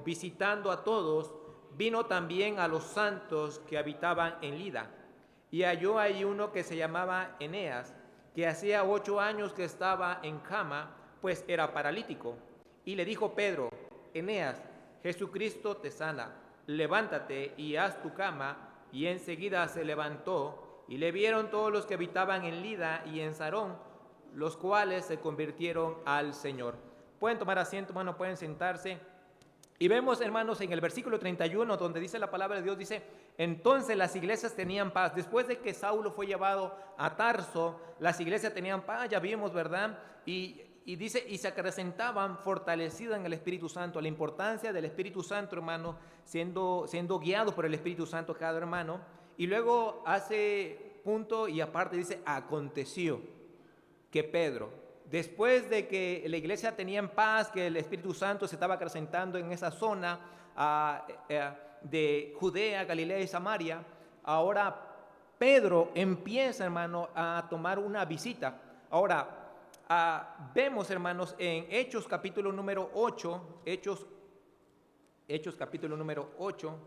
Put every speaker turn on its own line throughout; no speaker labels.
visitando a todos, vino también a los santos que habitaban en Lida, y halló ahí uno que se llamaba Eneas, que hacía 8 años que estaba en cama, pues era paralítico. Y le dijo Pedro: Eneas, Jesucristo te sana, levántate y haz tu cama. Y enseguida se levantó, y le vieron todos los que habitaban en Lida y en Sarón, los cuales se convirtieron al Señor. Pueden tomar asiento, hermano, pueden sentarse. Y vemos, hermanos, en el versículo 31, donde dice la palabra de Dios, dice: entonces las iglesias tenían paz. Después de que Saulo fue llevado a Tarso, las iglesias tenían paz, ya vimos, ¿verdad? Y dice, y se acrecentaban fortalecidas en el Espíritu Santo. La importancia del Espíritu Santo, hermano, siendo guiados por el Espíritu Santo cada hermano. Y luego hace punto y aparte dice: aconteció que Pedro, después de que la iglesia tenía en paz, que el Espíritu Santo se estaba acrecentando en esa zona de Judea, Galilea y Samaria, ahora Pedro empieza, hermano, a tomar una visita. Ahora, vemos, hermanos, en Hechos capítulo número 8, Hechos capítulo número 8,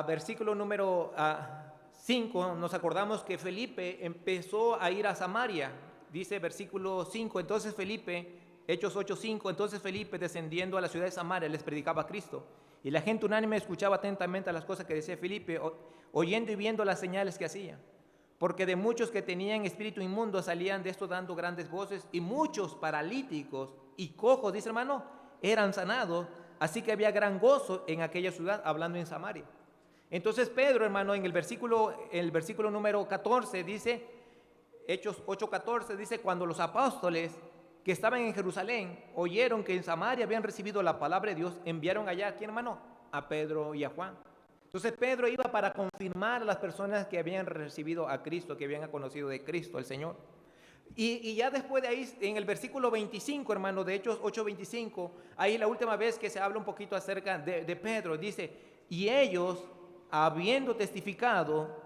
versículo número 5, nos acordamos que Felipe empezó a ir a Samaria. Dice versículo 5, entonces Felipe, Hechos 8:5, entonces Felipe, descendiendo a la ciudad de Samaria, les predicaba a Cristo. Y la gente unánime escuchaba atentamente a las cosas que decía Felipe, oyendo y viendo las señales que hacía. Porque de muchos que tenían espíritu inmundo salían de esto dando grandes voces, y muchos paralíticos y cojos, dice hermano, eran sanados. Así que había gran gozo en aquella ciudad, hablando en Samaria. Entonces Pedro, hermano, en el versículo número 14 dice, Hechos 8:14 dice: cuando los apóstoles que estaban en Jerusalén oyeron que en Samaria habían recibido la palabra de Dios, enviaron allá, ¿a quién, hermano? A Pedro y a Juan. Entonces Pedro iba para confirmar a las personas que habían recibido a Cristo, que habían conocido de Cristo, el Señor. Y ya después de ahí, en el versículo 25, hermano, de Hechos 8:25, ahí la última vez que se habla un poquito acerca de Pedro, dice: y ellos, habiendo testificado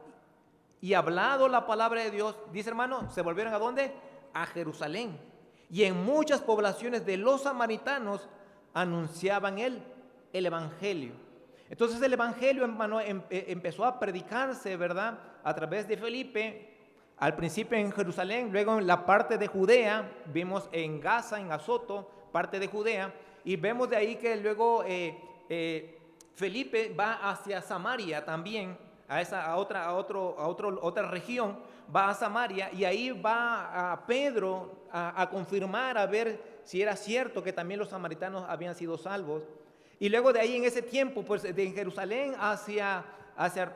y hablado la palabra de Dios, dice hermano, se volvieron ¿a dónde? A Jerusalén. Y en muchas poblaciones de los samaritanos anunciaban el evangelio. Entonces el evangelio, hermano, empezó a predicarse, ¿verdad? A través de Felipe, al principio en Jerusalén, luego en la parte de Judea, vimos en Gaza, en Azoto, parte de Judea, y vemos de ahí que luego Felipe va hacia Samaria también, a otra región, va a Samaria, y ahí va a Pedro a confirmar, a ver si era cierto que también los samaritanos habían sido salvos. Y luego de ahí, en ese tiempo, pues de Jerusalén hacia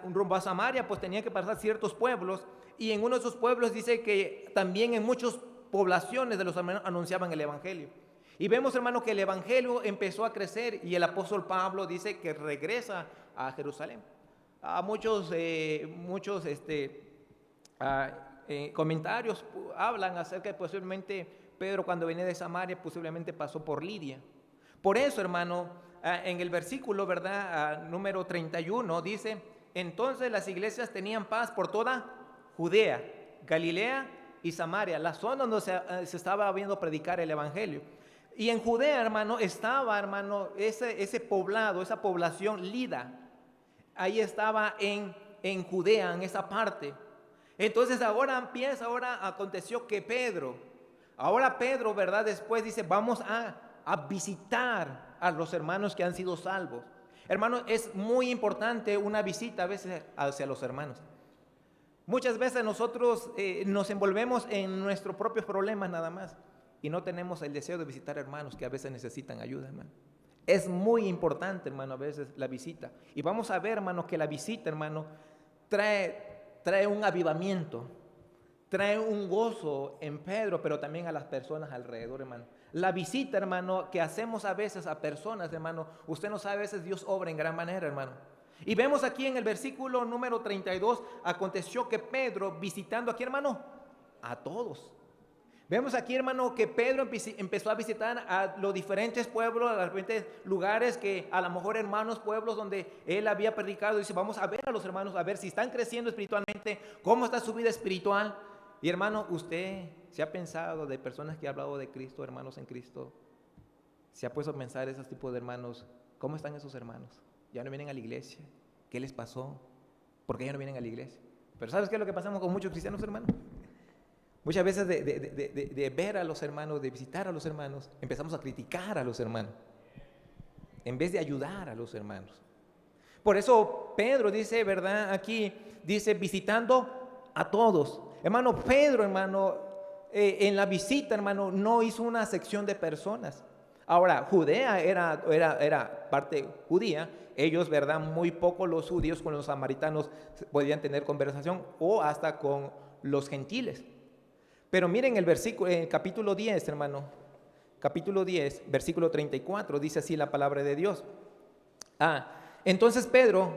rumbo a Samaria, pues tenían que pasar ciertos pueblos, y en uno de esos pueblos dice que también en muchas poblaciones de los hermanos anunciaban el evangelio. Y vemos, hermano, que el evangelio empezó a crecer, y el apóstol Pablo dice que regresa a Jerusalén. Muchos comentarios hablan acerca de posiblemente Pedro, cuando venía de Samaria, posiblemente pasó por Lidia. Por eso, hermano, en el versículo, ¿verdad? Número 31 dice: entonces las iglesias tenían paz por toda Judea, Galilea y Samaria, la zona donde se estaba viendo predicar el evangelio. Y en Judea, hermano, estaba, hermano, ese poblado, esa población Lida. Ahí estaba en Judea, en esa parte. Entonces ahora aconteció que Pedro, ¿verdad? Después dice: vamos a visitar a los hermanos que han sido salvos. Hermanos, es muy importante una visita a veces hacia los hermanos. Muchas veces nosotros nos envolvemos en nuestros propios problemas nada más, y no tenemos el deseo de visitar hermanos que a veces necesitan ayuda, hermano. Es muy importante, hermano, a veces la visita. Y vamos a ver, hermano, que la visita, hermano, trae un avivamiento, trae un gozo en Pedro, pero también a las personas alrededor, hermano. La visita, hermano, que hacemos a veces a personas, hermano, usted no sabe, a veces Dios obra en gran manera, hermano. Y vemos aquí en el versículo número 32, aconteció que Pedro, visitando aquí, hermano, a todos. Vemos aquí, hermano, que Pedro empezó a visitar a los diferentes pueblos, a los diferentes lugares que a lo mejor hermanos, pueblos donde él había predicado. Dice: vamos a ver a los hermanos, a ver si están creciendo espiritualmente, cómo está su vida espiritual. Y hermano, usted se ha pensado de personas que han hablado de Cristo, hermanos en Cristo, ¿Se ha puesto a pensar esos tipos de hermanos? ¿Cómo están esos hermanos? ¿Ya no vienen a la iglesia? ¿Qué les pasó? ¿Por qué ya no vienen a la iglesia? Pero ¿sabes qué es lo que pasamos con muchos cristianos, hermanos? Muchas veces de ver a los hermanos, de visitar a los hermanos, empezamos a criticar a los hermanos, en vez de ayudar a los hermanos. Por eso Pedro dice, ¿verdad? Aquí dice, visitando a todos. Hermano, Pedro, hermano, en la visita, hermano, no hizo una sección de personas. Ahora, Judea era parte judía. Ellos, ¿verdad? Muy poco los judíos con los samaritanos podían tener conversación, o hasta con los gentiles. Pero miren el versículo, en el capítulo 10, hermano, capítulo 10, versículo 34, dice así la palabra de Dios. Entonces Pedro,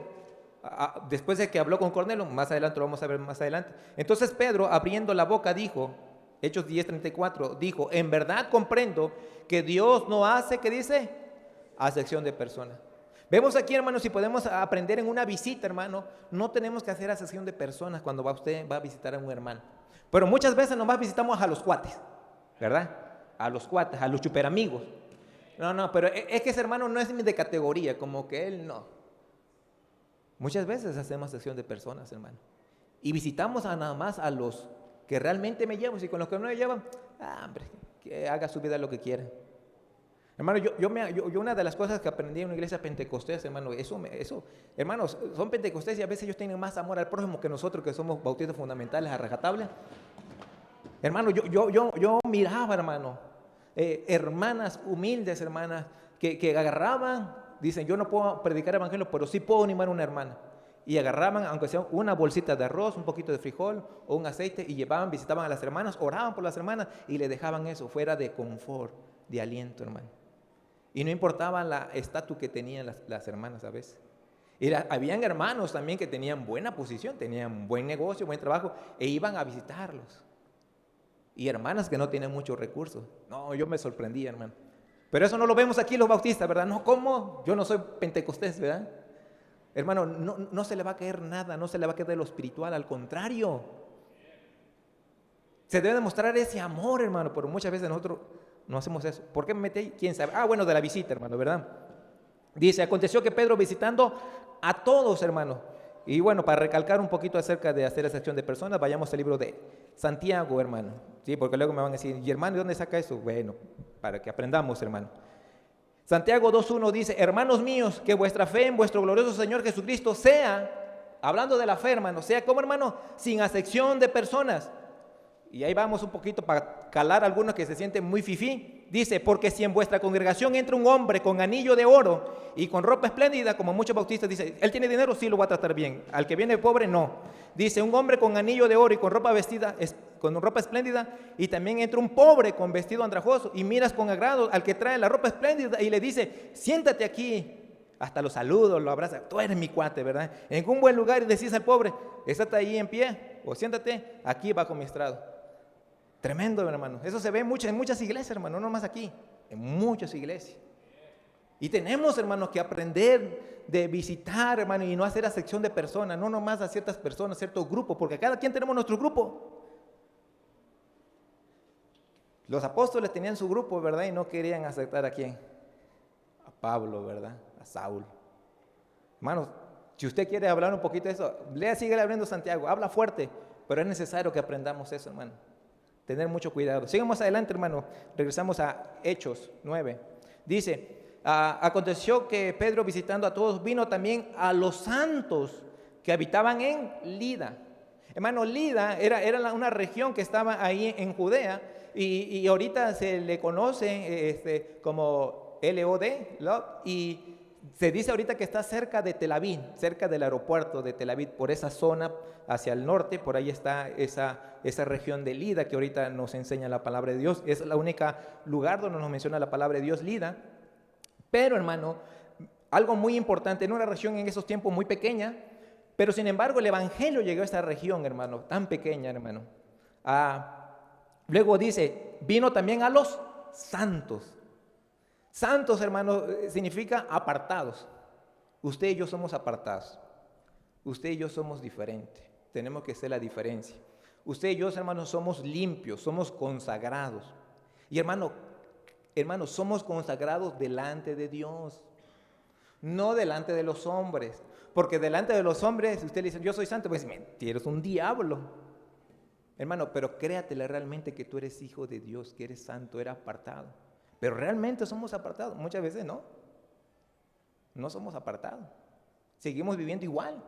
después de que habló con Cornelio, más adelante lo vamos a ver más adelante. Entonces Pedro, abriendo la boca, dijo, Hechos 10:34, dijo, en verdad comprendo que Dios no hace, ¿qué dice? Acepción de personas. Vemos aquí, hermano, si podemos aprender en una visita, hermano, no tenemos que hacer acepción de personas cuando usted va a visitar a un hermano. Pero muchas veces nomás visitamos a los cuates, ¿verdad? A los cuates, a los chuperamigos. No, pero es que ese hermano no es de categoría, como que él no. Muchas veces hacemos acepción de personas, hermano. Y visitamos nada más a los que realmente me llevo. Y con los que no me llevan, hombre, que haga su vida lo que quiera. Hermano, yo una de las cosas que aprendí en una iglesia pentecostés, hermano, hermanos, son pentecostés y a veces ellos tienen más amor al prójimo que nosotros, que somos bautistas fundamentales a rajatabla. Hermano, yo miraba, hermano, hermanas humildes, hermanas, que agarraban, dicen, yo no puedo predicar evangelio, pero sí puedo animar a una hermana. Y agarraban, aunque sea una bolsita de arroz, un poquito de frijol o un aceite, y llevaban, visitaban a las hermanas, oraban por las hermanas y le dejaban eso, fuera de confort, de aliento, hermano. Y no importaba la estatus que tenían las hermanas a veces. Habían hermanos también que tenían buena posición, tenían buen negocio, buen trabajo, e iban a visitarlos. Y hermanas que no tienen muchos recursos. No, yo me sorprendía, hermano. Pero eso no lo vemos aquí los bautistas, ¿verdad? No, ¿cómo? Yo no soy pentecostés, ¿verdad? Hermano, no se le va a caer nada, no se le va a caer de lo espiritual, al contrario. Se debe demostrar ese amor, hermano, pero muchas veces nosotros no hacemos eso. ¿Por qué me metí? ¿Quién sabe? Bueno, de la visita, hermano, ¿verdad? Dice, aconteció que Pedro visitando a todos, hermano. Y bueno, para recalcar un poquito acerca de hacer excepción de personas, vayamos al libro de Santiago, hermano. Sí, porque luego me van a decir, ¿y hermano, de dónde saca eso? Bueno, para que aprendamos, hermano. Santiago 2:1 dice, hermanos míos, que vuestra fe en vuestro glorioso Señor Jesucristo sea, hablando de la fe, hermano, sea como, hermano, sin acepción de personas. Y ahí vamos un poquito para calar a algunos que se sienten muy fifí. Dice, porque si en vuestra congregación entra un hombre con anillo de oro y con ropa espléndida, como muchos bautistas dicen, él tiene dinero, sí lo va a tratar bien. Al que viene pobre, no. Dice, un hombre con anillo de oro y con ropa espléndida, y también entra un pobre con vestido andrajoso, y miras con agrado al que trae la ropa espléndida y le dice, siéntate aquí. Hasta lo saludo, lo abraza, tú eres mi cuate, ¿verdad? En un buen lugar y decís al pobre, estate ahí en pie o siéntate aquí bajo mi estrado. Tremendo, hermano. Eso se ve en muchas iglesias, hermano, no más aquí, en muchas iglesias. Y tenemos, hermanos, que aprender de visitar, hermano, y no hacer acepción de personas, no nomás a ciertas personas, ciertos grupos, porque cada quien tenemos nuestro grupo. Los apóstoles tenían su grupo, ¿verdad? Y no querían aceptar a quién. A Pablo, ¿verdad? A Saúl. Hermanos, si usted quiere hablar un poquito de eso, sigue hablando Santiago, habla fuerte, pero es necesario que aprendamos eso, hermano. Tener mucho cuidado. Sigamos adelante, hermano. Regresamos a Hechos 9. Dice, aconteció que Pedro, visitando a todos, vino también a los santos que habitaban en Lida. Hermano, Lida era una región que estaba ahí en Judea, y ahorita se le conoce como LOD, y se dice ahorita que está cerca de Tel Aviv, cerca del aeropuerto de Tel Aviv, por esa zona hacia el norte, por ahí está esa región de Lida que ahorita nos enseña la palabra de Dios. Es la única lugar donde nos menciona la palabra de Dios, Lida. Pero, hermano, algo muy importante, en una región en esos tiempos muy pequeña, pero sin embargo el evangelio llegó a esta región, hermano, tan pequeña, hermano. Luego dice, vino también a los santos. Santos, hermano, significa apartados. Usted y yo somos apartados. Usted y yo somos diferentes. Tenemos que ser la diferencia. Usted y yo, hermanos, somos limpios, somos consagrados. Y, hermano, Hermanos, somos consagrados delante de Dios, no delante de los hombres. Porque delante de los hombres, usted le dice, yo soy santo, pues mentira, eres un diablo. Hermano, pero créatele realmente que tú eres hijo de Dios, que eres santo, eres apartado. Pero realmente somos apartados. Muchas veces no somos apartados. Seguimos viviendo igual.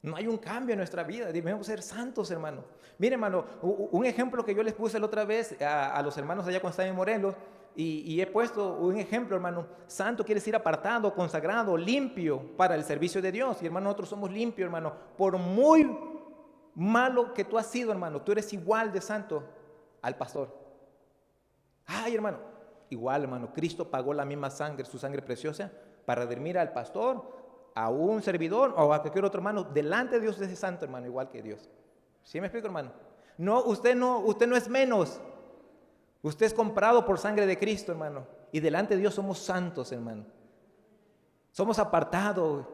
No hay un cambio en nuestra vida. Debemos ser santos, hermano. Mire, hermano, un ejemplo que yo les puse la otra vez a los hermanos allá cuando estaban en Morelos, y he puesto un ejemplo, hermano. Santo quiere decir apartado, consagrado, limpio para el servicio de Dios. Y hermano, nosotros somos limpios, hermano. Por muy malo que tú has sido, hermano, tú eres igual de santo al pastor. Ay, hermano, igual, hermano, Cristo pagó la misma sangre, su sangre preciosa, para redimir al pastor, a un servidor o a cualquier otro hermano. Delante de Dios usted es santo, hermano, igual que Dios. ¿Sí me explico, hermano? Usted no es menos. Usted es comprado por sangre de Cristo, hermano. Y delante de Dios somos santos, hermano. Somos apartados.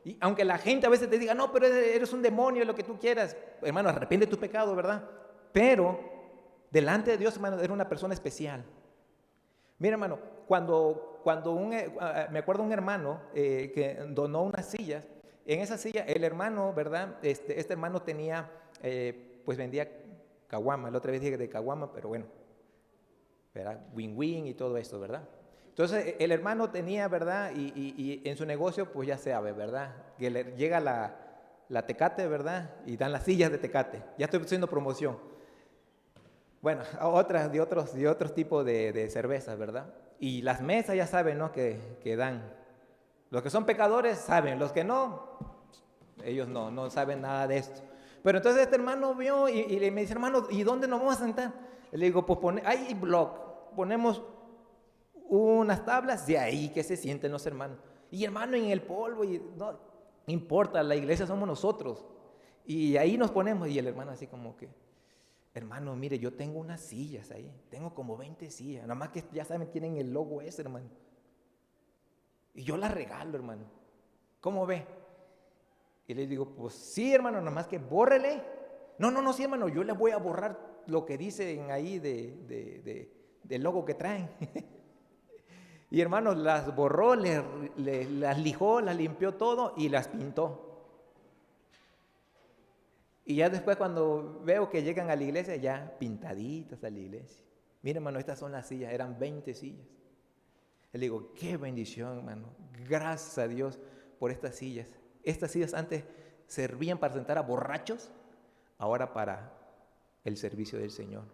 Y aunque la gente a veces te diga, no, pero eres un demonio, lo que tú quieras. Hermano, arrepiente tu pecado, ¿verdad? Pero delante de Dios, hermano, eres una persona especial. Mira, hermano, me acuerdo un hermano que donó unas sillas. En esa silla, el hermano, ¿verdad? Este hermano tenía, pues vendía caguama. La otra vez dije de caguama, pero bueno, ¿verdad? Win-win y todo esto, ¿verdad? Entonces, el hermano tenía, ¿verdad? Y en su negocio, pues ya se sabe, ¿verdad? Que llega la Tecate, ¿verdad? Y dan las sillas de Tecate. Ya estoy haciendo promoción. Bueno, otras de otros tipos de cervezas, ¿verdad? Y las mesas ya saben, ¿no? Que dan. Los que son pecadores saben, los que no, ellos no saben nada de esto. Pero entonces este hermano vio y me dice, hermano, ¿y dónde nos vamos a sentar? Le digo, pues hay blog, ponemos unas tablas, de ahí que se sienten los hermanos. Y hermano, en el polvo, y no importa, la iglesia somos nosotros. Y ahí nos ponemos, y el hermano así como que, hermano, mire, yo tengo unas sillas ahí, tengo como 20 sillas, nada más que ya saben, tienen el logo ese, hermano. Y yo las regalo, hermano. ¿Cómo ve? Y le digo, pues sí, hermano, nada más que bórrele. No, sí, hermano, yo les voy a borrar lo que dicen ahí del logo que traen. Y hermano, las borró, las lijó, las limpió todo y las pintó. Y ya después cuando veo que llegan a la iglesia, ya pintaditas a la iglesia. Mira, hermano, estas son las sillas, eran 20 sillas. Le digo, qué bendición, hermano. Gracias a Dios por estas sillas. Estas sillas antes servían para sentar a borrachos, ahora para el servicio del Señor.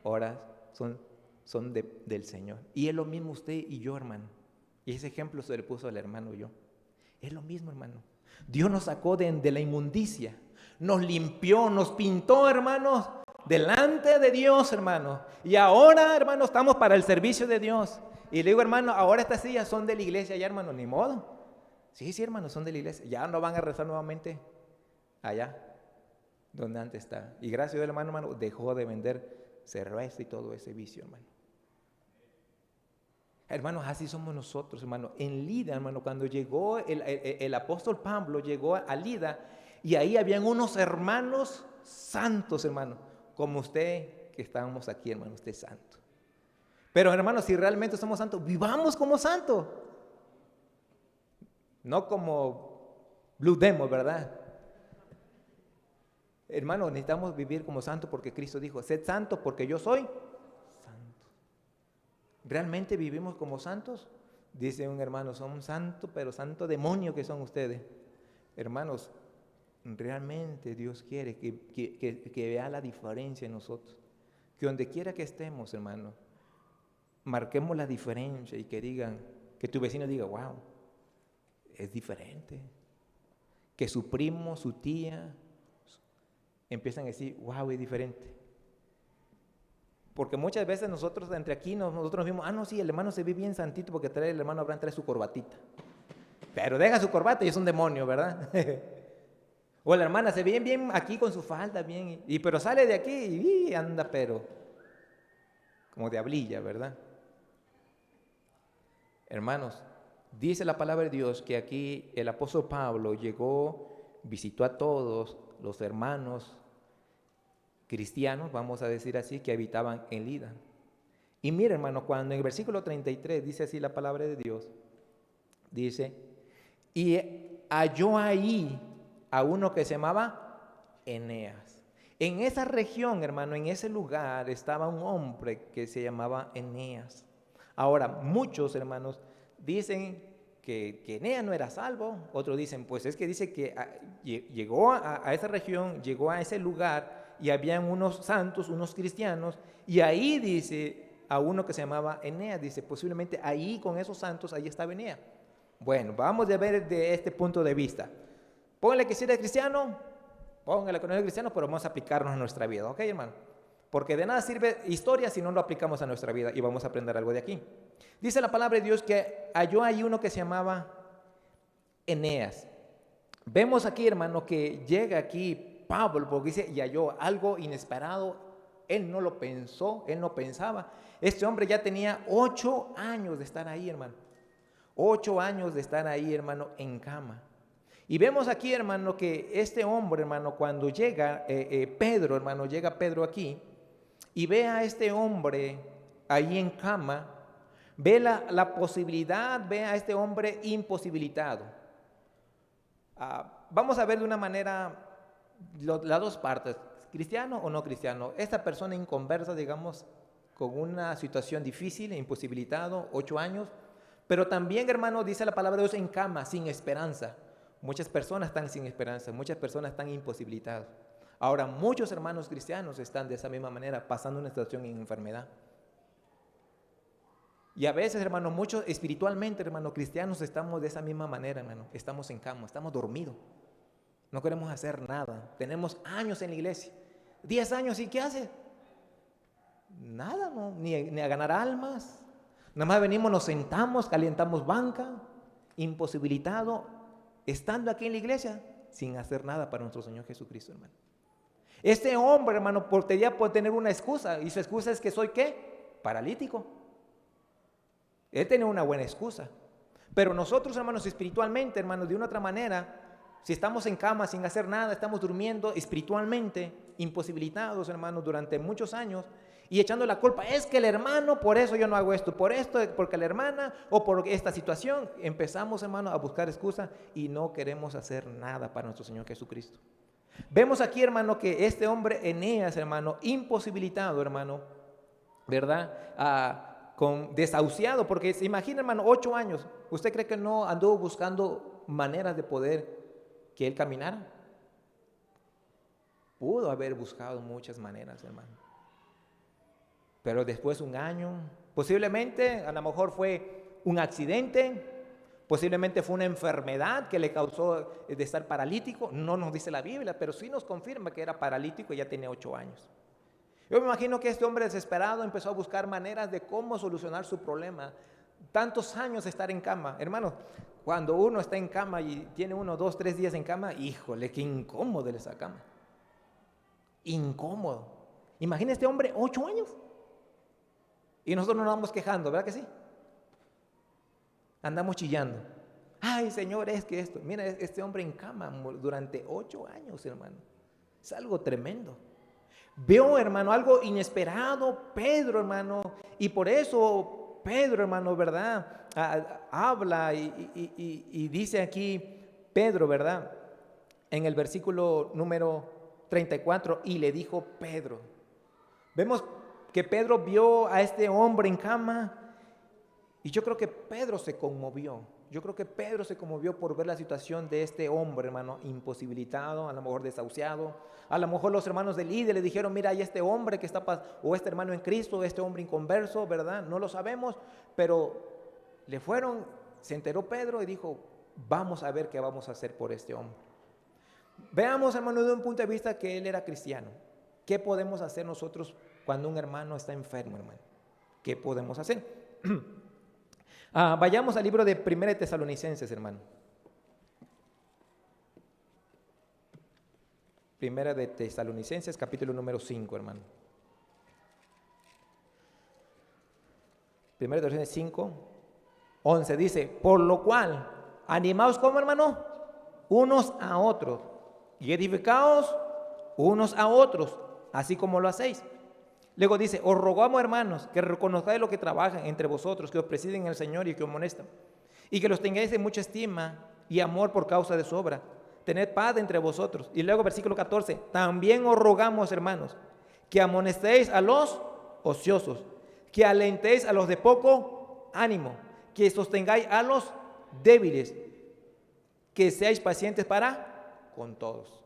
Ahora son del Señor. Y es lo mismo usted y yo, hermano. Y ese ejemplo se le puso al hermano yo. Es lo mismo, hermano. Dios nos sacó de la inmundicia. Nos limpió, nos pintó, hermanos, delante de Dios, hermano. Y ahora, hermano, estamos para el servicio de Dios. Y le digo, hermano, ahora estas sillas son de la iglesia ya, hermano, ni modo. Sí, hermano, son de la iglesia. Ya no van a rezar nuevamente allá, donde antes está. Y gracias a Dios, hermano, dejó de vender cerveza y todo ese vicio, hermano. Hermanos, así somos nosotros, hermano. En Lida, hermano, cuando llegó el apóstol Pablo, llegó a Lida, y ahí habían unos hermanos santos, hermano, como usted que estábamos aquí, hermano, usted es santo. Pero, hermanos, si realmente somos santos, vivamos como santos. No como Blue Demon, ¿verdad? Hermanos, necesitamos vivir como santos porque Cristo dijo, sed santos porque yo soy santo. ¿Realmente vivimos como santos? Dice un hermano, son santos, pero santo demonio que son ustedes. Hermanos, realmente Dios quiere que vea la diferencia en nosotros. Que donde quiera que estemos, hermano, marquemos la diferencia y que tu vecino diga, wow, es diferente. Que su primo, su tía, empiezan a decir, wow, es diferente. Porque muchas veces nosotros entre aquí, nosotros nos vimos, no, sí, el hermano se ve bien santito porque el hermano Abraham trae su corbatita. Pero deja su corbata y es un demonio, ¿verdad? O la hermana se ve bien aquí con su falda, bien, pero sale de aquí y anda, pero como diablilla, ¿verdad? Hermanos, dice la palabra de Dios que aquí el apóstol Pablo llegó, visitó a todos los hermanos cristianos, vamos a decir así, que habitaban en Lida. Y mira, hermano, cuando en el versículo 33 dice así la palabra de Dios, dice, y halló ahí a uno que se llamaba Eneas. En esa región, hermano, en ese lugar estaba un hombre que se llamaba Eneas. Ahora, muchos hermanos dicen que Eneas no era salvo, otros dicen, pues es que dice que llegó a esa región, llegó a ese lugar y habían unos santos, unos cristianos, y ahí dice a uno que se llamaba Eneas, dice, posiblemente ahí con esos santos, ahí estaba Eneas. Bueno, vamos a ver de este punto de vista. Póngale que si eres cristiano, póngale que no eres cristiano, pero vamos a aplicarnos a nuestra vida, ¿ok, hermano? Porque de nada sirve historia si no lo aplicamos a nuestra vida y vamos a aprender algo de aquí. Dice la palabra de Dios que halló ahí uno que se llamaba Eneas. Vemos aquí, hermano, que llega aquí Pablo, porque dice, y halló algo inesperado. Él no lo pensó, él no pensaba. Este hombre ya tenía 8 años de estar ahí, hermano. 8 años de estar ahí, hermano, en cama. Y vemos aquí, hermano, que este hombre, hermano, cuando llega Pedro, hermano, llega Pedro aquí y ve a este hombre ahí en cama, ve la posibilidad, ve a este hombre imposibilitado. Vamos a ver de una manera las dos partes, cristiano o no cristiano. Esta persona inconversa, digamos, con una situación difícil, imposibilitado, 8 años, pero también, hermano, dice la palabra de Dios, en cama, sin esperanza. Muchas personas están sin esperanza, muchas personas están imposibilitadas. Ahora, muchos hermanos cristianos están de esa misma manera, pasando una situación en enfermedad. Y a veces, hermano, muchos espiritualmente, hermano, cristianos estamos de esa misma manera, hermano. Estamos en cama, estamos dormidos. No queremos hacer nada. Tenemos años en la iglesia. 10 años, ¿y qué hace? Nada, no, ni a ganar almas. Nada más venimos, nos sentamos, calentamos banca, imposibilitado, estando aquí en la iglesia, sin hacer nada para nuestro Señor Jesucristo, hermano. Este hombre, hermano, podría tener una excusa, y su excusa es que soy, ¿qué? Paralítico. Él tiene una buena excusa. Pero nosotros, hermanos, espiritualmente, hermanos, de una otra manera, si estamos en cama sin hacer nada, estamos durmiendo espiritualmente, imposibilitados, hermanos, durante muchos años, y echando la culpa, es que el hermano, por eso yo no hago esto, por esto, porque la hermana, o por esta situación, empezamos, hermano, a buscar excusa y no queremos hacer nada para nuestro Señor Jesucristo. Vemos aquí, hermano, que este hombre Eneas, hermano, imposibilitado, hermano, ¿verdad? Desahuciado, porque se imagina, hermano, 8 años. ¿Usted cree que no anduvo buscando maneras de poder que él caminara? Pudo haber buscado muchas maneras, hermano. Pero después un año, posiblemente, a lo mejor fue un accidente, posiblemente fue una enfermedad que le causó de estar paralítico. No nos dice la Biblia, pero sí nos confirma que era paralítico y ya tenía 8 años. Yo me imagino que este hombre desesperado empezó a buscar maneras de cómo solucionar su problema. Tantos años de estar en cama. Hermano, cuando uno está en cama y tiene 1, 2, 3 días en cama, híjole, qué incómodo es esa cama. Incómodo. Imagina este hombre, 8 años. Y nosotros nos vamos quejando, ¿verdad que sí? Andamos chillando. Ay, Señor, es que esto. Mira, este hombre en cama durante 8 años, hermano. Es algo tremendo. Veo, hermano, algo inesperado, Pedro, hermano, y por eso Pedro, hermano, ¿verdad? Habla y dice aquí Pedro, ¿verdad? En el versículo número 34, y le dijo Pedro. Vemos que Pedro vio a este hombre en cama, y yo creo que Pedro se conmovió. Yo creo que Pedro se conmovió por ver la situación de este hombre, hermano, imposibilitado, a lo mejor desahuciado. A lo mejor los hermanos del líder le dijeron, mira, hay este hombre que está, o este hermano en Cristo, este hombre inconverso, ¿verdad? No lo sabemos, pero le fueron, se enteró Pedro y dijo, vamos a ver qué vamos a hacer por este hombre. Veamos, hermano, de un punto de vista que él era cristiano. ¿Qué podemos hacer nosotros cuando un hermano está enfermo, hermano? ¿Qué podemos hacer? Vayamos al libro de 1 Tesalonicenses, hermano. 1 de Tesalonicenses, capítulo número 5, hermano. 1 de Tesalonicenses 5, 11 dice, por lo cual, animaos como, hermano, unos a otros, y edificaos unos a otros, así como lo hacéis. Luego dice, os rogamos, hermanos, que reconozcáis lo que trabajan entre vosotros, que os presiden en el Señor y que os amonestan, y que los tengáis en mucha estima y amor por causa de su obra. Tened paz entre vosotros. Y luego versículo 14, también os rogamos, hermanos, que amonestéis a los ociosos, que alentéis a los de poco ánimo, que sostengáis a los débiles, que seáis pacientes para con todos.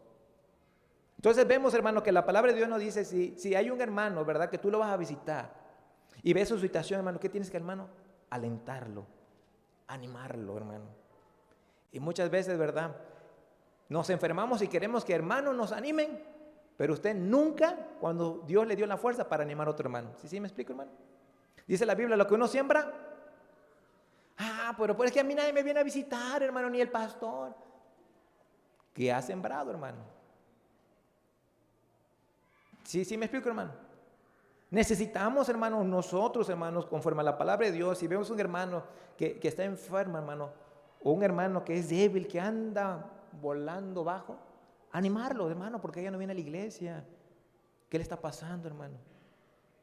Entonces vemos, hermano, que la palabra de Dios nos dice, si hay un hermano, ¿verdad?, que tú lo vas a visitar y ves su situación, hermano, ¿qué tienes que, hermano? Alentarlo, animarlo, hermano. Y muchas veces, ¿verdad?, nos enfermamos y queremos que hermanos nos animen, pero usted nunca, cuando Dios le dio la fuerza para animar a otro hermano. ¿Sí me explico, hermano? Dice la Biblia, lo que uno siembra. Pero es que a mí nadie me viene a visitar, hermano, ni el pastor. ¿Qué ha sembrado, hermano? Sí me explico, hermano. Necesitamos, hermanos, nosotros, hermanos, conforme a la palabra de Dios, si vemos un hermano que está enfermo, hermano, o un hermano que es débil, que anda volando bajo, animarlo, hermano, porque ella no viene a la iglesia. ¿Qué le está pasando, hermano?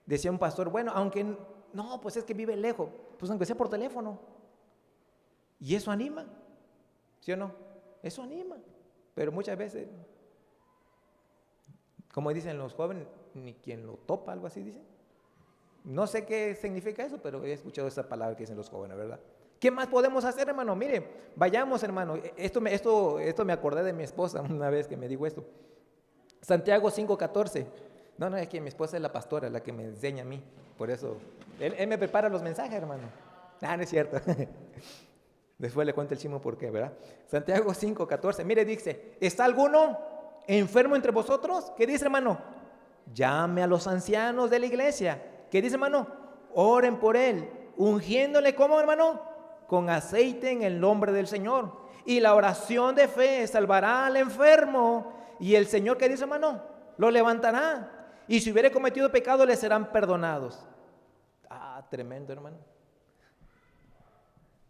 Decía un pastor, bueno, aunque no, pues es que vive lejos, pues aunque sea por teléfono. Y eso anima, ¿sí o no? Eso anima, pero muchas veces, como dicen los jóvenes, ni quien lo topa, algo así dicen. No sé qué significa eso, pero he escuchado esa palabra que dicen los jóvenes, ¿verdad? ¿Qué más podemos hacer, hermano? Mire, vayamos, hermano. Esto me acordé de mi esposa una vez que me dijo esto. Santiago 5:14. No, es que mi esposa es la pastora, la que me enseña a mí. Por eso, él me prepara los mensajes, hermano. No es cierto. Después le cuento el chisme por qué, ¿verdad? Santiago 5:14. Mire, dice, ¿está alguno enfermo entre vosotros? ¿Qué dice, hermano? Llame a los ancianos de la iglesia. ¿Qué dice, hermano? Oren por él, ungiéndole, ¿cómo, hermano? Con aceite en el nombre del Señor. Y la oración de fe salvará al enfermo. Y el Señor, ¿qué dice, hermano? Lo levantará. Y si hubiere cometido pecado, le serán perdonados. Tremendo, hermano.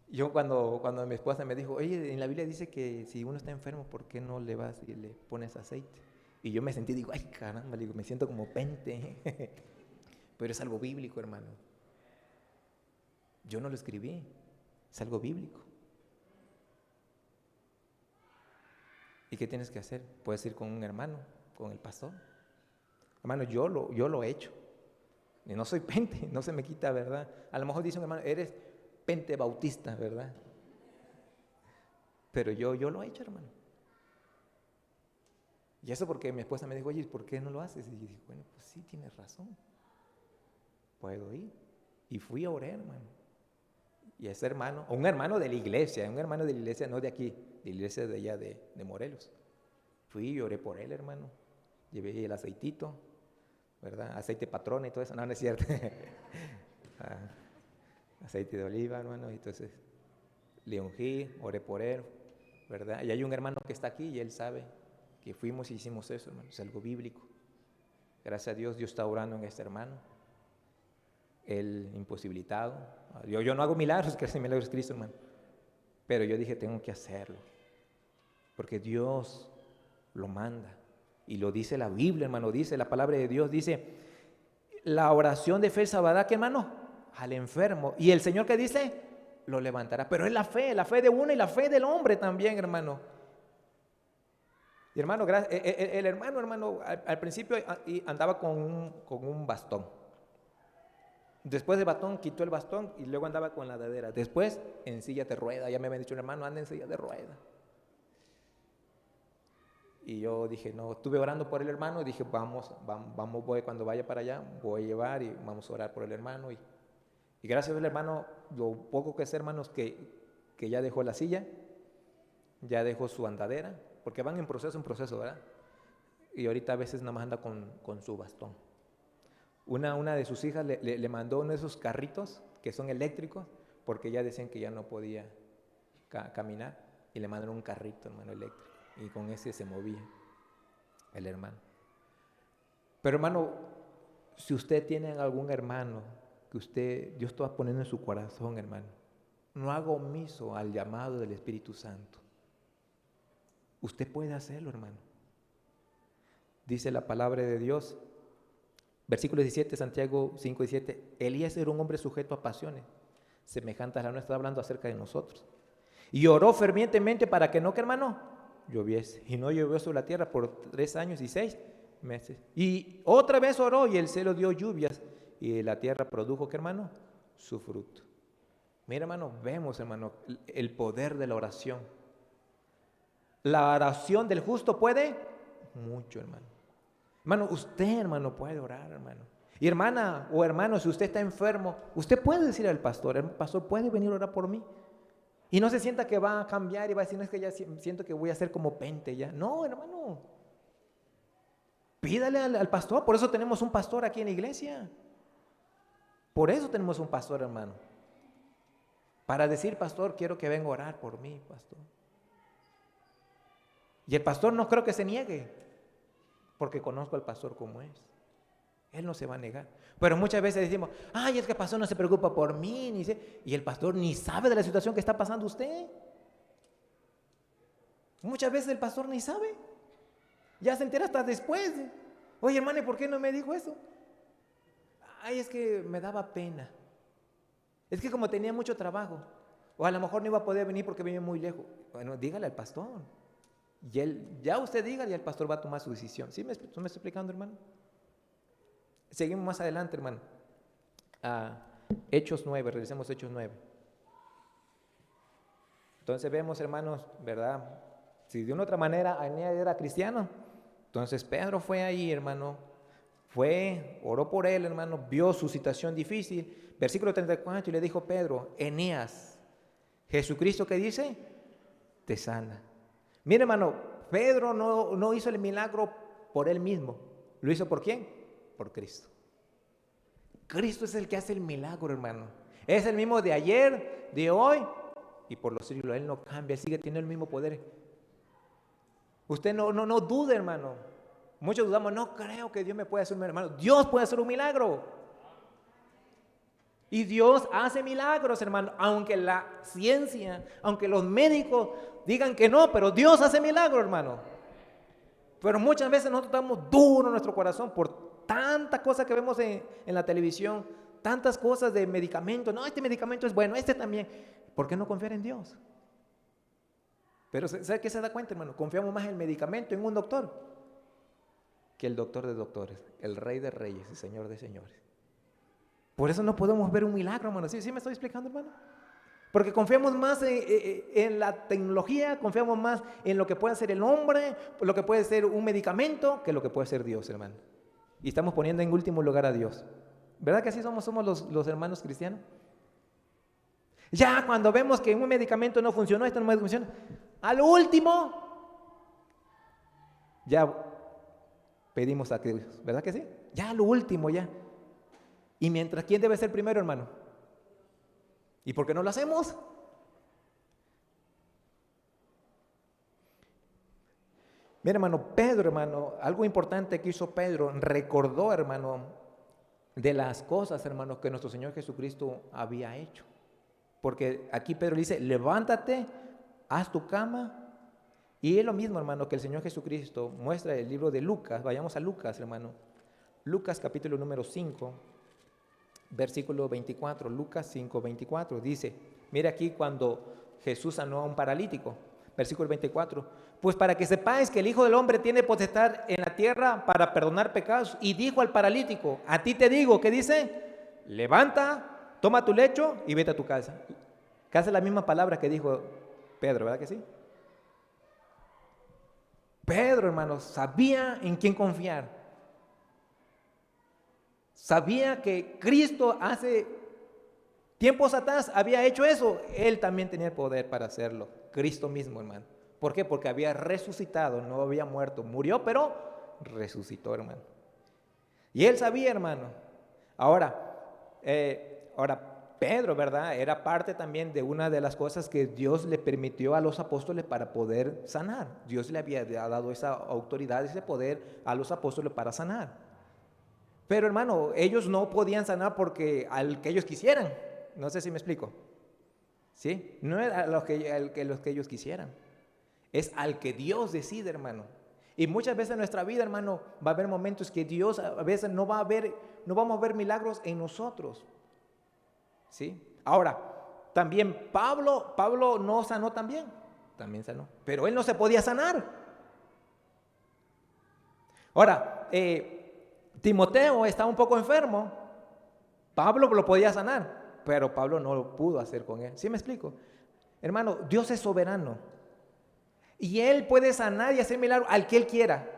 Yo cuando mi esposa me dijo, oye, en la Biblia dice que si uno está enfermo, ¿por qué no le vas y le pones aceite? Y yo me sentí, digo, ay, caramba, digo, me siento como pente. Pero es algo bíblico, hermano. Yo no lo escribí, es algo bíblico. ¿Y qué tienes que hacer? Puedes ir con un hermano, con el pastor. Hermano, yo lo he hecho. Y no soy pente, no se me quita, ¿verdad? A lo mejor dice un hermano, eres pente bautista, ¿verdad? Pero yo lo he hecho, hermano. Y eso porque mi esposa me dijo, oye, ¿por qué no lo haces? Y yo dije, bueno, pues sí, tienes razón. Puedo ir. Y fui a orar, hermano. Y ese hermano, un hermano de la iglesia, no de aquí, de la iglesia de allá de Morelos. Fui y oré por él, hermano. Llevé el aceitito, ¿verdad? Aceite patrón y todo eso. No es cierto. Aceite de oliva, hermano. Y entonces le ungí, oré por él, ¿verdad? Y hay un hermano que está aquí y él sabe que fuimos y hicimos eso, hermano. Es algo bíblico. Gracias a Dios, Dios está orando en este hermano. Él imposibilitado. Yo no hago milagros, que hace milagros Cristo, hermano. Pero yo dije, tengo que hacerlo. Porque Dios lo manda. Y lo dice la Biblia, hermano. Dice la palabra de Dios. Dice, la oración de fe salvará, ¿qué, hermano? Al enfermo. Y el Señor, ¿qué dice? Lo levantará. Pero es la fe de uno y la fe del hombre también, hermano. Y hermano, el hermano, al principio andaba con un bastón. Después del bastón, quitó el bastón y luego andaba con la andadera. Después, en silla de rueda. Ya me habían dicho, hermano, anda en silla de rueda. Y yo dije, no, estuve orando por el hermano y dije, vamos, cuando vaya para allá, voy a llevar y vamos a orar por el hermano. Y gracias al hermano, lo poco que sé, hermanos, que ya dejó la silla, ya dejó su andadera, porque van en proceso, ¿verdad? Y ahorita a veces nada más anda con su bastón. Una de sus hijas le mandó uno de esos carritos que son eléctricos, porque ya decían que ya no podía caminar, y le mandaron un carrito, hermano, eléctrico, y con ese se movía el hermano. Pero hermano, si usted tiene algún hermano que Dios está poniendo en su corazón, hermano, no haga omiso al llamado del Espíritu Santo. Usted puede hacerlo, hermano. Dice la palabra de Dios Versículo 17, Santiago 5:17. Elías era un hombre sujeto a pasiones semejantes a la nuestra, hablando acerca de nosotros. Y oró fervientemente para que no, que hermano, lloviese. Y no llovió sobre la tierra por 3 años y 6 meses. Y otra vez oró y el cielo dio lluvias y la tierra produjo, que hermano, su fruto. Mira, hermano, vemos, hermano, el poder de la oración. La oración del justo puede mucho, hermano. Hermano, usted, hermano, puede orar, hermano. Y hermana o hermano, si usted está enfermo, usted puede decir al pastor, el pastor puede venir a orar por mí. Y no se sienta que va a cambiar y va a decir, no, es que ya siento que voy a ser como Pente ya. No, hermano. Pídale al pastor. Por eso tenemos un pastor aquí en la iglesia. Por eso tenemos un pastor, hermano. Para decir, pastor, quiero que venga a orar por mí, pastor. Y el pastor no creo que se niegue, porque conozco al pastor como es. Él no se va a negar. Pero muchas veces decimos, ay, es que el pastor no se preocupa por mí, y el pastor ni sabe de la situación que está pasando usted. Muchas veces el pastor ni sabe. Ya se entera hasta después. Oye, hermano, ¿y por qué no me dijo eso? Ay, es que me daba pena. Es que como tenía mucho trabajo, o a lo mejor no iba a poder venir porque venía muy lejos. Bueno, dígale al pastor. Y él, ya usted dígale y el pastor va a tomar su decisión. ¿Sí me estoy explicando, hermano? Seguimos más adelante, hermano. Hechos 9, revisemos Hechos 9. Entonces vemos, hermanos, ¿verdad? Si de una otra manera Eneas era cristiano, entonces Pedro fue ahí, hermano. Fue, oró por él, hermano, vio su situación difícil. Versículo 34, y le dijo Pedro, Eneas, Jesucristo, ¿qué dice? Te sana. Mire, hermano, Pedro no hizo el milagro por él mismo. ¿Lo hizo por quién? Por Cristo. Cristo es el que hace el milagro, hermano. Es el mismo de ayer, de hoy y por los siglos. Él no cambia, él sigue teniendo el mismo poder. Usted no dude, hermano. Muchos dudamos, no creo que Dios me pueda hacer un milagro. Hermano, Dios puede hacer un milagro. Y Dios hace milagros, hermano. Aunque la ciencia, aunque los médicos digan que no, pero Dios hace milagros, hermano. Pero muchas veces nosotros estamos duros en nuestro corazón por tantas cosas que vemos en la televisión, tantas cosas de medicamentos. No, este medicamento es bueno, este también. ¿Por qué no confiar en Dios? Pero ¿sabe qué se da cuenta, hermano? Confiamos más en el medicamento, en un doctor, que el doctor de doctores, el Rey de reyes y Señor de señores. Por eso no podemos ver un milagro, hermano. ¿Sí me estoy explicando, hermano? Porque confiamos más en la tecnología, confiamos más en lo que puede hacer el hombre, lo que puede ser un medicamento, que lo que puede ser Dios, hermano. Y estamos poniendo en último lugar a Dios. ¿Verdad que así somos los hermanos cristianos? Ya cuando vemos que un medicamento no funcionó, esto no funciona, al último, ya pedimos a Dios, ¿verdad que sí? Ya lo último, ya. Y mientras, ¿quién debe ser primero, hermano? ¿Y por qué no lo hacemos? Mira, hermano, Pedro, hermano, algo importante que hizo Pedro, recordó, hermano, de las cosas, hermano, que nuestro Señor Jesucristo había hecho. Porque aquí Pedro dice, levántate, haz tu cama. Y es lo mismo, hermano, que el Señor Jesucristo muestra en el libro de Lucas. Vayamos a Lucas, hermano. Lucas capítulo número 5. Versículo 24, Lucas 5, 24, dice, mira aquí cuando Jesús sanó a un paralítico, versículo 24, pues para que sepáis que el Hijo del Hombre tiene potestad en la tierra para perdonar pecados, y dijo al paralítico, a ti te digo, ¿qué dice? Levanta, toma tu lecho y vete a tu casa. Casi la misma palabra que dijo Pedro, ¿verdad que sí? Pedro, hermanos, sabía en quién confiar. Sabía que Cristo hace tiempos atrás había hecho eso. Él también tenía el poder para hacerlo. Cristo mismo, hermano. ¿Por qué? Porque había resucitado, no había muerto. Murió, pero resucitó, hermano. Y él sabía, hermano. Ahora Pedro, ¿verdad? Era parte también de una de las cosas que Dios le permitió a los apóstoles para poder sanar. Dios le había dado esa autoridad, ese poder a los apóstoles para sanar. Pero hermano, ellos no podían sanar porque al que ellos quisieran. No sé si me explico. ¿Sí? No era los que ellos quisieran. Es al que Dios decide, hermano. Y muchas veces en nuestra vida, hermano, va a haber momentos que Dios a veces no vamos a ver milagros en nosotros. ¿Sí? Ahora, también Pablo no sanó también sanó, pero él no se podía sanar. Ahora, Timoteo estaba un poco enfermo, Pablo lo podía sanar, pero Pablo no lo pudo hacer con él. ¿Sí me explico? Hermano, Dios es soberano y Él puede sanar y hacer milagros al que Él quiera,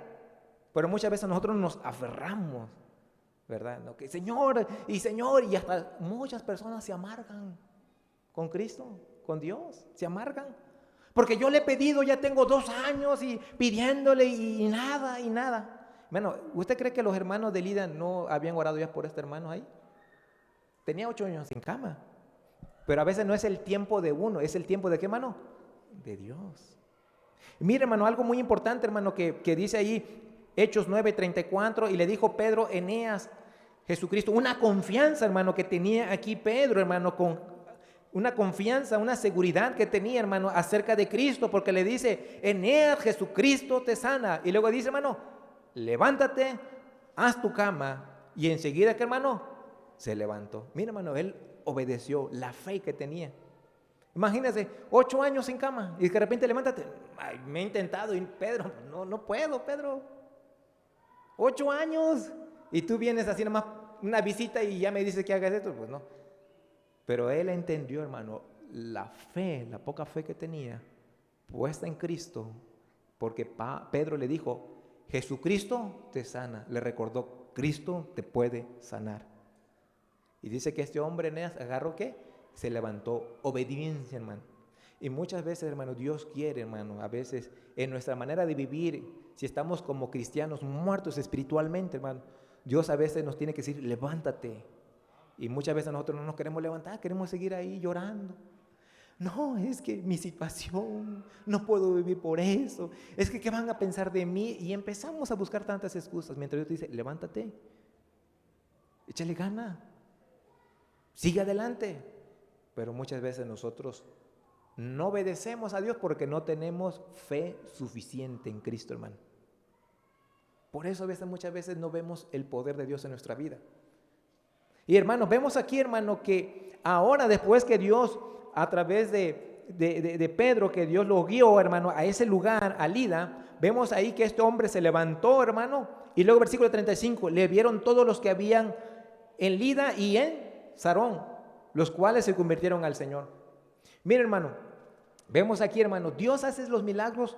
pero muchas veces nosotros nos aferramos, ¿verdad? ¿No? Que Señor, y hasta muchas personas se amargan con Cristo, con Dios, se amargan. Porque yo le he pedido, ya tengo 2 años y pidiéndole y nada. Bueno, ¿usted cree que los hermanos de Lida no habían orado ya por este hermano ahí? Tenía 8 años en cama. Pero a veces no es el tiempo de uno, es el tiempo de ¿qué, hermano? De Dios. Mire, hermano, algo muy importante, hermano, que dice ahí, Hechos 9:34, y le dijo Pedro, Eneas, Jesucristo, una confianza, hermano, que tenía aquí Pedro, hermano, con una confianza, una seguridad que tenía, hermano, acerca de Cristo, porque le dice, Eneas, Jesucristo te sana. Y luego dice, hermano, levántate, haz tu cama. Y enseguida, ¿qué, hermano? Se levantó. Mira, hermano, él obedeció la fe que tenía. Imagínese, 8 años en cama y de repente levántate. Ay, me he intentado y Pedro, no puedo, Pedro. 8 años. Y tú vienes así nomás una visita y ya me dices que hagas esto. Pues no. Pero él entendió, hermano, la fe, la poca fe que tenía puesta en Cristo, porque Pedro le dijo, Jesucristo te sana. Le recordó, Cristo te puede sanar. Y dice que este hombre, Eneas, agarró ¿qué? Se levantó, obediencia, hermano. Y muchas veces, hermano, Dios quiere, hermano, a veces en nuestra manera de vivir, si estamos como cristianos muertos espiritualmente, hermano, Dios a veces nos tiene que decir, levántate. Y muchas veces nosotros no nos queremos levantar, queremos seguir ahí llorando. No, es que mi situación, no puedo vivir por eso, es que ¿qué van a pensar de mí? Y empezamos a buscar tantas excusas, mientras Dios te dice, levántate, échale gana, sigue adelante. Pero muchas veces nosotros no obedecemos a Dios porque no tenemos fe suficiente en Cristo, hermano. Por eso muchas veces no vemos el poder de Dios en nuestra vida. Y hermanos, vemos aquí, hermano, que ahora después que Dios, a través de Pedro, que Dios lo guió, hermano, a ese lugar, a Lida, vemos ahí que este hombre se levantó, hermano, y luego versículo 35, le vieron todos los que habían en Lida y en Sarón, los cuales se convirtieron al Señor. Mira, hermano, vemos aquí, hermano, Dios hace los milagros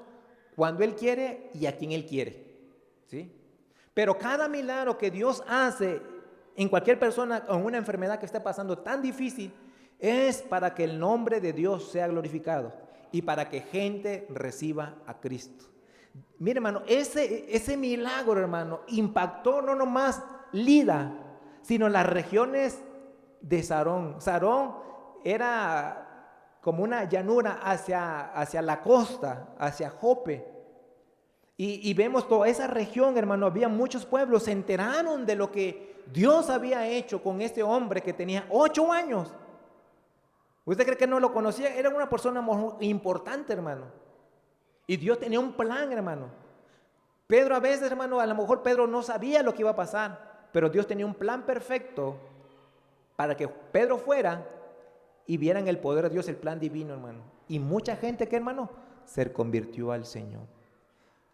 cuando Él quiere y a quien Él quiere, ¿sí? Pero cada milagro que Dios hace en cualquier persona con una enfermedad que esté pasando tan difícil, es para que el nombre de Dios sea glorificado y para que gente reciba a Cristo. Mire, hermano, ese milagro, hermano, impactó no nomás Lida, sino las regiones de Sarón. Sarón era como una llanura hacia la costa, hacia Jope. Y vemos toda esa región, hermano, había muchos pueblos, se enteraron de lo que Dios había hecho con este hombre que tenía 8 años. ¿Usted cree que no lo conocía? Era una persona muy importante, hermano. Y Dios tenía un plan, hermano. Pedro a veces, hermano, a lo mejor Pedro no sabía lo que iba a pasar, pero Dios tenía un plan perfecto para que Pedro fuera y vieran el poder de Dios, el plan divino, hermano. Y mucha gente, ¿qué, hermano? Se convirtió al Señor.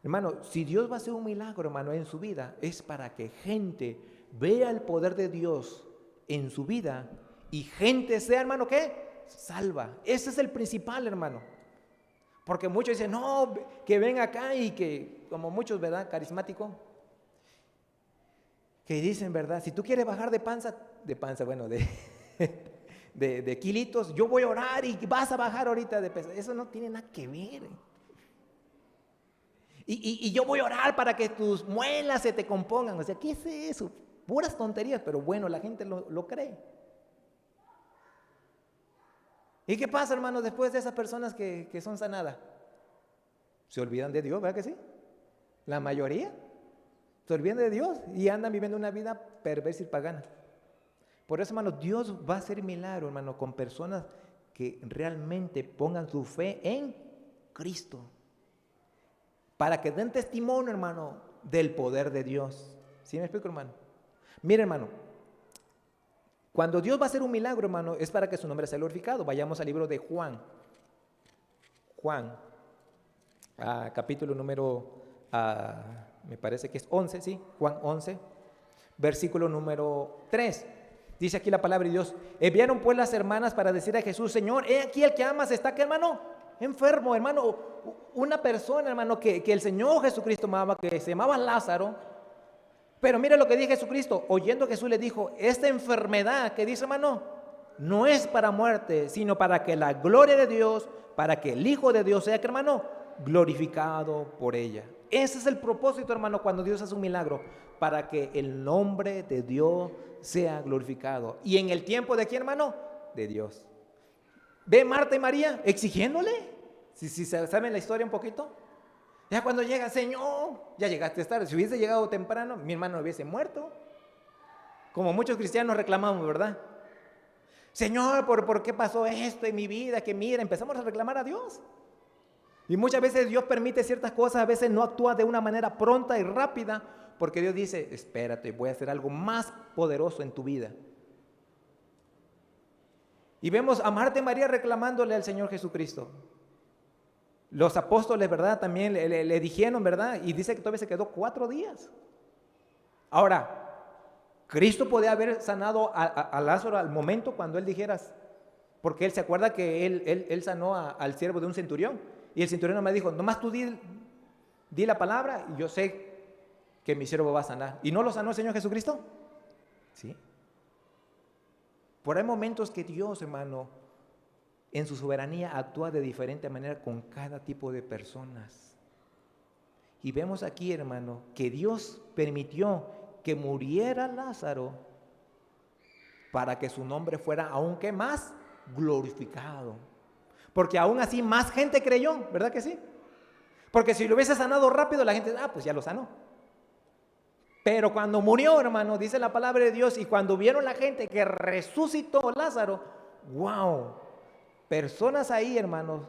Hermano, si Dios va a hacer un milagro, hermano, en su vida, es para que gente vea el poder de Dios en su vida y gente sea, hermano, ¿qué? Salva. Ese es el principal, hermano. Porque muchos dicen, no, que ven acá y que, como muchos, ¿verdad? Carismático, que dicen, ¿verdad? Si tú quieres bajar de panza, bueno, de kilitos, yo voy a orar y vas a bajar ahorita de peso. Eso no tiene nada que ver. Y yo voy a orar para que tus muelas se te compongan. O sea, ¿qué es eso? Puras tonterías, pero bueno, la gente lo cree. ¿Y qué pasa, hermano, después de esas personas que son sanadas? Se olvidan de Dios, ¿verdad que sí? La mayoría se olvidan de Dios y andan viviendo una vida perversa y pagana. Por eso, hermano, Dios va a hacer milagro, hermano, con personas que realmente pongan su fe en Cristo. para que den testimonio, hermano, del poder de Dios. ¿Sí me explico, hermano? Mire, hermano, cuando Dios va a hacer un milagro, hermano, es para que su nombre sea glorificado. Vayamos al libro de Juan. Juan, capítulo número, me parece que es 11, ¿sí? Juan 11, versículo número 3. Dice aquí la palabra de Dios: enviaron pues las hermanas para decir a Jesús: Señor, he aquí el que amas está aquí, hermano, enfermo, hermano. Una persona, hermano, que el Señor Jesucristo amaba, que se llamaba Lázaro. Pero mire lo que dice Jesucristo. Oyendo, Jesús le dijo: esta enfermedad que dice, hermano, no es para muerte, sino para que la gloria de Dios, para que el Hijo de Dios sea, que hermano, glorificado por ella. Ese es el propósito, hermano, cuando Dios hace un milagro, para que el nombre de Dios sea glorificado. ¿Y en el tiempo de quién, hermano? De Dios. ¿Ve Marta y María exigiéndole? Si saben la historia un poquito. Ya cuando llega: Señor, ya llegaste tarde. Si hubiese llegado temprano, mi hermano hubiese muerto. Como muchos cristianos reclamamos, ¿verdad? Señor, ¿por qué pasó esto en mi vida? Que mira, empezamos a reclamar a Dios. Y muchas veces Dios permite ciertas cosas, a veces no actúa de una manera pronta y rápida, porque Dios dice: espérate, voy a hacer algo más poderoso en tu vida. Y vemos a Marta y María reclamándole al Señor Jesucristo. Los apóstoles, ¿verdad? También le dijeron, ¿verdad? Y dice que todavía se quedó 4 días. Ahora, Cristo podía haber sanado a Lázaro al momento cuando él dijera, porque él se acuerda que él sanó al siervo de un centurión. Y el centurión me dijo: nomás tú di la palabra y yo sé que mi siervo va a sanar. ¿Y no lo sanó el Señor Jesucristo? Sí. Por hay momentos que Dios, hermano, en su soberanía actúa de diferente manera con cada tipo de personas. Y vemos aquí, hermano, que Dios permitió que muriera Lázaro para que su nombre fuera aún que más glorificado. Porque aún así más gente creyó, ¿verdad que sí? Porque si lo hubiese sanado rápido, la gente, pues ya lo sanó. Pero cuando murió, hermano, dice la palabra de Dios, y cuando vieron la gente que resucitó Lázaro, wow, personas ahí, hermanos,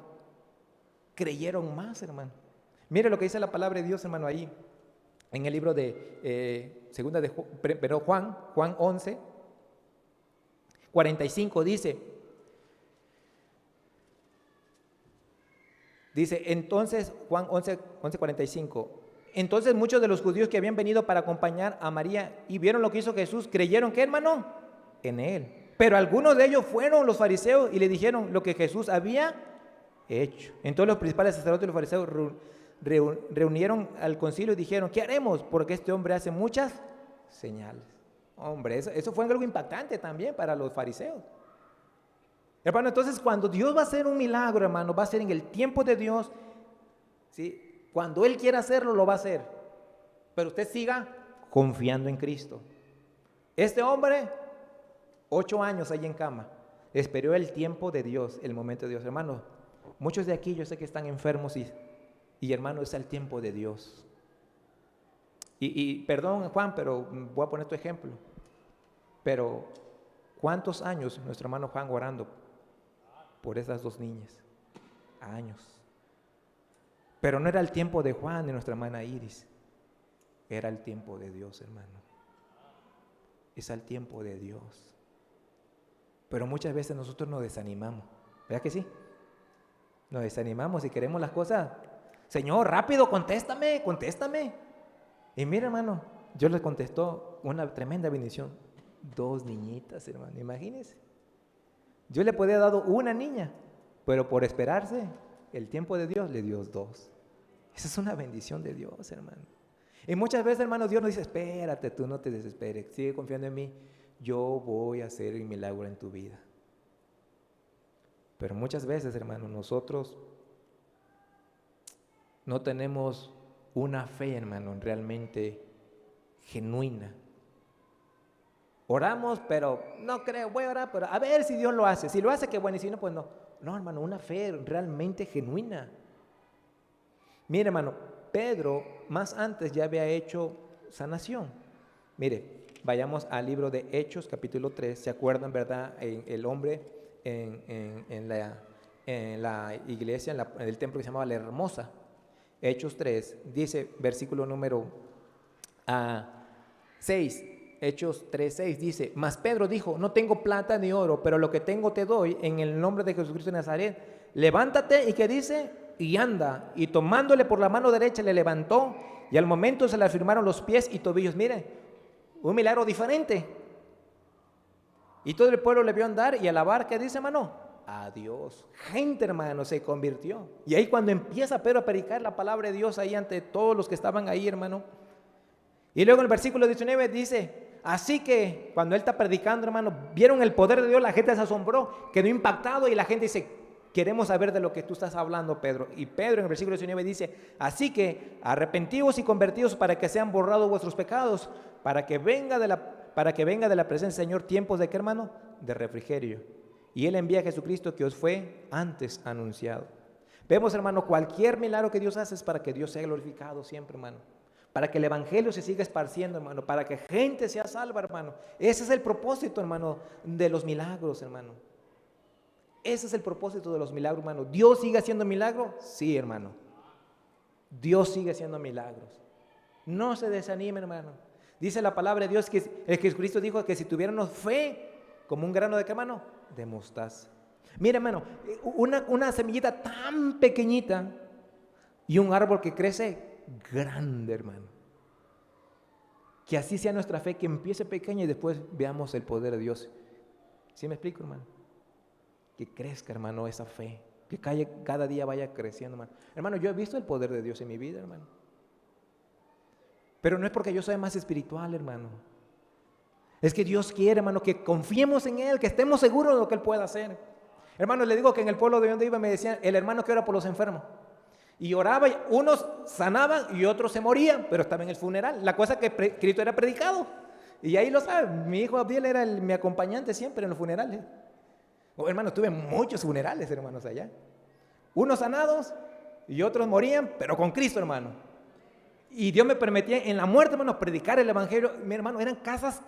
creyeron más, hermano. Mire lo que dice la palabra de Dios, hermano, ahí en el libro de segunda de Juan 11, 45 dice, entonces, Juan 11, 45, entonces muchos de los judíos que habían venido para acompañar a María y vieron lo que hizo Jesús, creyeron, ¿qué, hermano? En él. Pero algunos de ellos fueron los fariseos y le dijeron lo que Jesús había hecho. Entonces los principales sacerdotes y los fariseos reunieron al concilio y dijeron: ¿qué haremos? Porque este hombre hace muchas señales. Hombre, eso fue algo impactante también para los fariseos. Hermano, entonces cuando Dios va a hacer un milagro, hermano, va a ser en el tiempo de Dios, ¿sí? Cuando Él quiera hacerlo, lo va a hacer. Pero usted siga confiando en Cristo. Este hombre, 8 años ahí en cama, esperó el tiempo de Dios, el momento de Dios. Hermano, muchos de aquí yo sé que están enfermos y hermano, es el tiempo de Dios. Y perdón, Juan, pero voy a poner tu ejemplo. Pero, ¿cuántos años nuestro hermano Juan orando por esas 2 niñas? Años. Pero no era el tiempo de Juan, de nuestra hermana Iris. Era el tiempo de Dios, hermano. Es el tiempo de Dios. Pero muchas veces nosotros nos desanimamos. ¿Verdad que sí? Nos desanimamos y queremos las cosas. Señor, rápido, contéstame. Y mira, hermano, Dios les contestó una tremenda bendición. 2 niñitas, hermano, imagínense. Yo le podía haber dado 1 niña, pero por esperarse, el tiempo de Dios le dio 2. Esa es una bendición de Dios, hermano. Y muchas veces, hermano, Dios nos dice: espérate, tú no te desesperes, sigue confiando en mí, yo voy a hacer el milagro en tu vida. Pero muchas veces, hermano, nosotros no tenemos una fe, hermano, realmente genuina. Oramos, pero no creo, voy a orar, pero a ver si Dios lo hace. Si lo hace, qué bueno, y si no, pues no. No, hermano, una fe realmente genuina. Mire, hermano, Pedro más antes ya había hecho sanación. Mire, vayamos al libro de Hechos, capítulo 3. ¿Se acuerdan, verdad? El hombre en la iglesia, en el templo que se llamaba La Hermosa. Hechos 3, dice, versículo número 6, Hechos 3, 6, dice, mas Pedro dijo, no tengo plata ni oro, pero lo que tengo te doy en el nombre de Jesucristo de Nazaret. Levántate, y ¿qué dice? Y anda. Y tomándole por la mano derecha le levantó, y al momento se le afirmaron los pies y tobillos. Mire, un milagro diferente. Y todo el pueblo le vio andar y alabar, ¿qué dice, hermano? A Dios. Gente, hermano, se convirtió. Y ahí cuando empieza Pedro a predicar la palabra de Dios ahí ante todos los que estaban ahí, hermano. Y luego en el versículo 19 dice, así que cuando él está predicando, hermano, vieron el poder de Dios, la gente se asombró, quedó impactado y la gente dice, queremos saber de lo que tú estás hablando, Pedro. Y Pedro en el versículo 19 dice, así que arrepentidos y convertidos para que sean borrados vuestros pecados, para que venga de la presencia del Señor tiempos de ¿qué, hermano? De refrigerio. Y Él envía a Jesucristo que os fue antes anunciado. Vemos, hermano, cualquier milagro que Dios hace es para que Dios sea glorificado siempre, hermano. Para que el evangelio se siga esparciendo, hermano. Para que gente sea salva, hermano. Ese es el propósito, hermano, de los milagros, hermano. Ese es el propósito de los milagros, hermano. ¿Dios sigue haciendo milagros? Sí, hermano. Dios sigue haciendo milagros. No se desanimen, hermano. Dice la palabra de Dios que Jesucristo dijo que si tuviéramos fe como un grano de ¿qué, hermano? De mostaza. Mira, hermano, una semillita tan pequeñita y un árbol que crece grande, hermano. Que así sea nuestra fe, que empiece pequeña y después veamos el poder de Dios. ¿Sí me explico, hermano? Que crezca, hermano, esa fe. Que cada día vaya creciendo, hermano. Hermano, yo he visto el poder de Dios en mi vida, hermano. Pero no es porque yo soy más espiritual, hermano. Es que Dios quiere, hermano, que confiemos en Él, que estemos seguros de lo que Él puede hacer. Hermano, le digo que en el pueblo de donde iba me decían, el hermano que ora por los enfermos. Y oraba, y unos sanaban y otros se morían, pero estaba en el funeral. La cosa es que Cristo era predicado. Y ahí lo sabe, mi hijo Abdiel era mi acompañante siempre en los funerales. Oh, hermano, tuve muchos funerales, hermanos, allá. Unos sanados y otros morían, pero con Cristo, hermano. Y Dios me permitía en la muerte, hermano, predicar el evangelio. Mi hermano, eran casas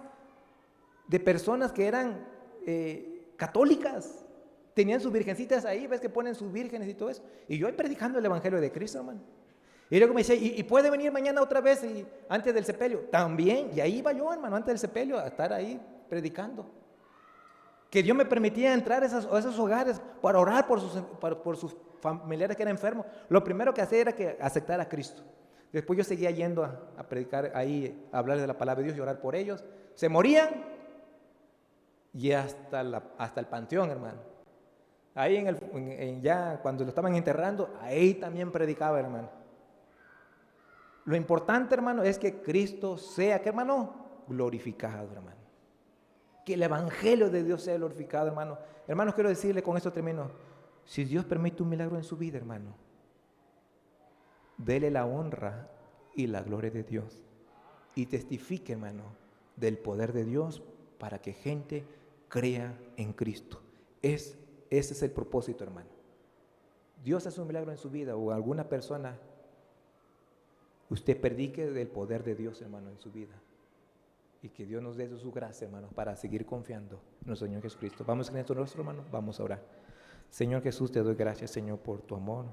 de personas que eran católicas. Tenían sus virgencitas ahí, ves que ponen sus vírgenes y todo eso. Y yo ahí predicando el evangelio de Cristo, hermano. Y luego me decía, ¿y puede venir mañana otra vez antes del sepelio? También. Y ahí iba yo, hermano, antes del sepelio, a estar ahí predicando. Que Dios me permitía entrar a esos hogares para orar por sus familiares que eran enfermos. Lo primero que hacía era que aceptar a Cristo. Después yo seguía yendo a predicar ahí, a hablar de la palabra de Dios y orar por ellos. Se morían y hasta el panteón, hermano. Ahí ya cuando lo estaban enterrando, ahí también predicaba, hermano. Lo importante, hermano, es que Cristo sea, ¿qué, hermano? Glorificado, hermano. Que el evangelio de Dios sea glorificado, hermano. Hermanos, quiero decirle, con esto termino. Si Dios permite un milagro en su vida, hermano, dele la honra y la gloria de Dios. Y testifique, hermano, del poder de Dios para que gente crea en Cristo. Ese es el propósito, hermano. Dios hace un milagro en su vida o alguna persona, usted predique del poder de Dios, hermano, en su vida. Y que Dios nos dé su gracia, hermano, para seguir confiando en nuestro Señor Jesucristo. Vamos en nuestro rostro, hermano, vamos a orar. Señor Jesús, te doy gracias, Señor, por tu amor.